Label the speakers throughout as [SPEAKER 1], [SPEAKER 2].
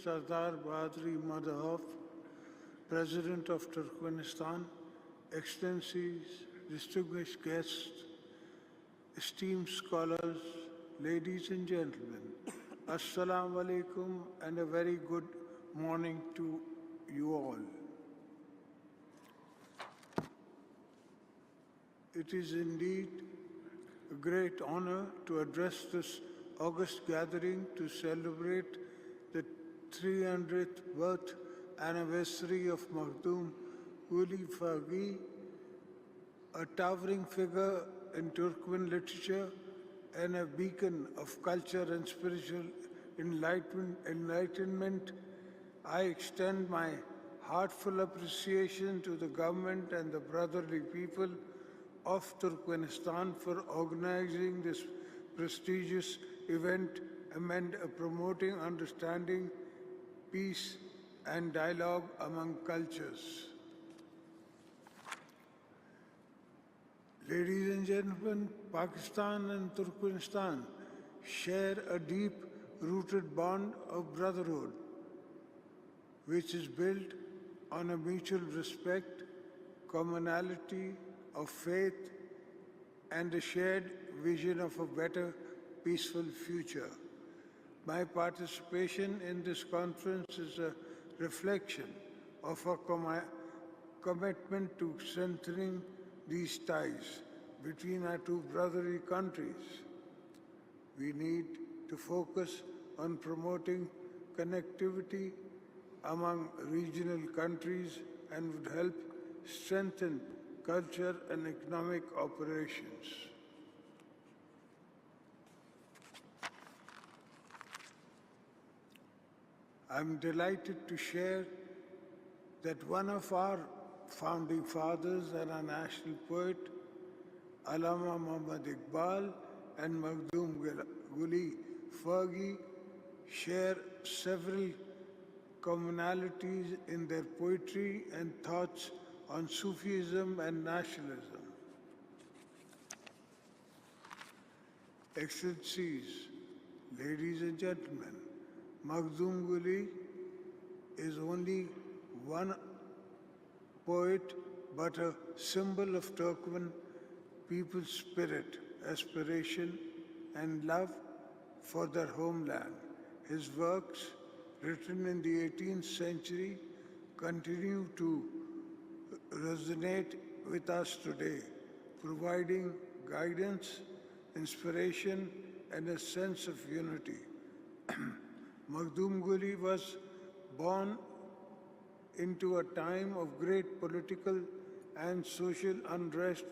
[SPEAKER 1] Sardar Badri Madhav, President of Turkmenistan, Excellencies, distinguished guests, esteemed scholars, ladies and gentlemen, Assalamu alaikum and a very good morning to you all. It is indeed a great honor to address this august gathering to celebrate the 300th birth anniversary of Makhdoom Guli Faghi, a towering figure in Turkmen literature and a beacon of culture and spiritual enlightenment. I extend my heartfelt appreciation to the government and the brotherly people of Turkmenistan for organizing this prestigious event and promoting understanding, peace, and dialogue among cultures. Ladies and gentlemen, Pakistan and Turkmenistan share a deep-rooted bond of brotherhood, which is built on a mutual respect, commonality of faith, and a shared vision of a better, peaceful future. My participation in this conference is a reflection of our commitment to strengthening these ties between our two brotherly countries. We need to focus on promoting connectivity among regional countries and would help strengthen culture and economic operations. I'm delighted to share that one of our founding fathers and our national poet, Allama Muhammad Iqbal and Makhdoom Guli Faghi, share several commonalities in their poetry and thoughts on Sufism and nationalism. Excellencies, ladies and gentlemen, Makhdoom Guli is only one poet but a symbol of Turkmen people's spirit, aspiration, and love for their homeland. His works, written in the 18th century, continue to resonate with us today, providing guidance, inspiration, and a sense of unity. Makhdoom Guli was born into a time of great political and social unrest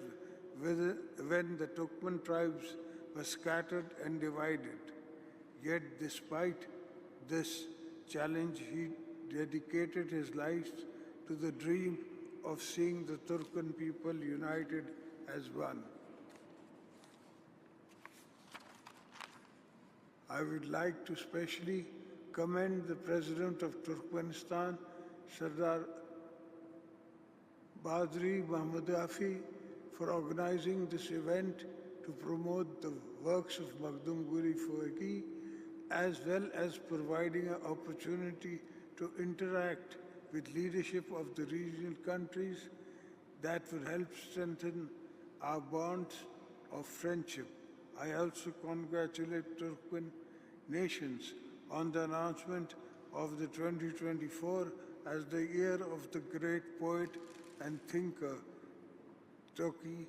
[SPEAKER 1] when the Turkmen tribes were scattered and divided. Yet despite this challenge, he dedicated his life to the dream of seeing the Turkmen people united as one. I would like to specially commend the President of Turkmenistan, Sardar Badri Mahmudafi, for organizing this event to promote the works of Makhdoom Guli Faghi, as well as providing an opportunity to interact with leadership of the regional countries that will help strengthen our bonds of friendship. I also congratulate Turkmen nations on the announcement of the 2024 as the year of the great poet and thinker, Turkey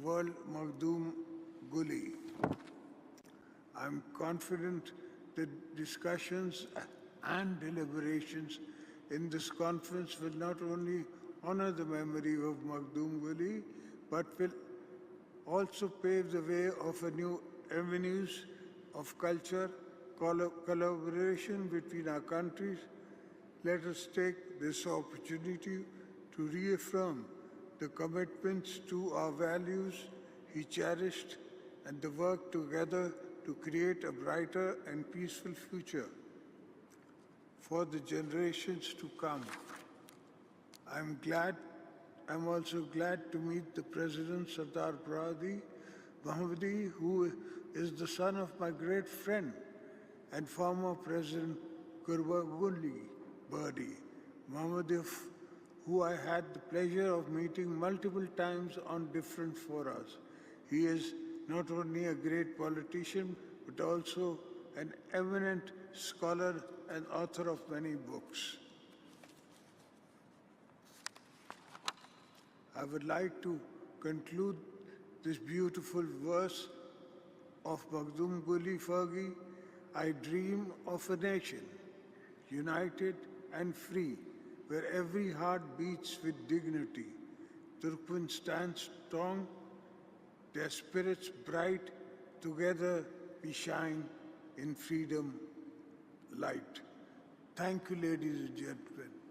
[SPEAKER 1] World Makhdoom Guli. I'm confident that discussions and deliberations in this conference will not only honor the memory of Makhdoom Guli, but will also pave the way of a new avenues of culture, collaboration between our countries. Let us take this opportunity to reaffirm the commitments to our values he cherished and the work together to create a brighter and peaceful future for the generations to come. I'm also glad to meet the President Sardar Badri Mahmudi, who is the son of my great friend and former President Kurbaguli Badi, Muhammadif, who I had the pleasure of meeting multiple times on different forums. He is not only a great politician, but also an eminent scholar and author of many books. I would like to conclude this beautiful verse of Maghdum Guli Fagi. I dream of a nation, united and free, where every heart beats with dignity. Turkmen stands strong, their spirits bright, together we shine in freedom light. Thank you, ladies and gentlemen.